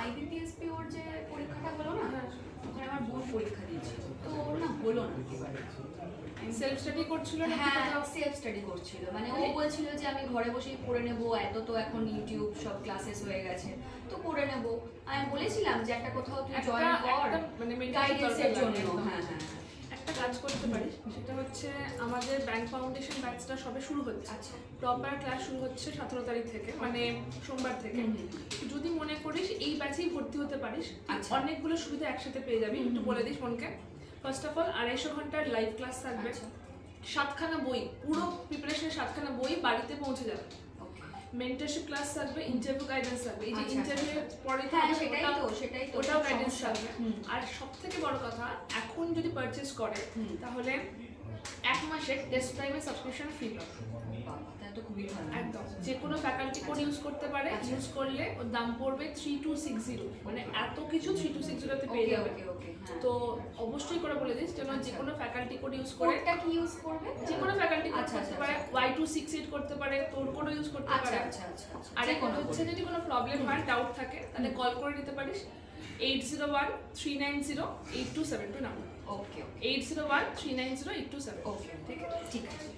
আইবিপিএসপি ওর যে পরীক্ষাটা হলো না, ওখানে আমার বোন পরীক্ষা দিয়েছিল, তো ওর না হলো না। সেলফ স্টাডি করছিল না? হ্যাঁ, সেলফ স্টাডি করছিল, মানে ও বলছিল যে আমি ঘরে বসেই পড়ে নেব, এত তো এখন ইউটিউব সব ক্লাসেস হয়ে গেছে, তো পড়ে নেব। আমি বলেছিলাম যে একটা কোথাও তুই জয়েন কর, মানে গাইডেন্সের জন্য। হ্যাঁ হ্যাঁ, একটা কাজ করতে পারিস, সেটা হচ্ছে আমাদের ব্যাংক ফাউন্ডেশন ব্যাচটা সবে শুরু হচ্ছে। আচ্ছা, প্রপার ক্লাস শুরু হচ্ছে 17 তারিখ থেকে, মানে সোমবার থেকে। যদি মনে করিস এই ব্যাচেই ভর্তি হতে পারিস, অনেকগুলো সুবিধা একসাথে পেয়ে যাবি। একটু বলে দিস মনকে। ফার্স্ট অফ অল 250 ঘন্টার লাইভ ক্লাস থাকবে, 7খানা বই, পুরো প্রিপারেশনের 7খানা বই বাড়িতে পৌঁছে যাবে। মেন্টরশিপ ক্লাস থাকবে, ইন্টারভিউ গাইডেন্স থাকবে। এই যে ইন্টারভিউ পরে সেটাই তো ওটাও গাইডেন্স থাকবে। আর সবথেকে বড় কথা, এখন যদি পারচেজ করে তাহলে 1 মাসের টেস্ট টাইমে সাবস্ক্রিপশন ফ্রি পাবে। তাহলে তো খুবই ভালো। একদম যে কোনো ফ্যাকাল্টি কোড ইউজ করতে পারে। ইউজ করলে ওর দাম পড়বে 3260, মানে এত কিছু 3260 তে পেয়ে যাবে। তো অবশ্যই করে বলে দিস যেন যে কোনো ফ্যাকাল্টি কোড ইউজ করে। কোডটা কি ইউজ করবে? যে কোনো ফ্যাকাল্টি কোড করতে পারে, Y268 করতে পারে, তোর কোডও ইউজ করতে পারে। আর এখন হচ্ছে যদি কোনো প্রবলেম হয়, ডাউট থাকে, তাহলে কল করে নিতে পারিস 801-390-8272 নাম্বার। 801-390-8272। ওকে, ঠিক আছে।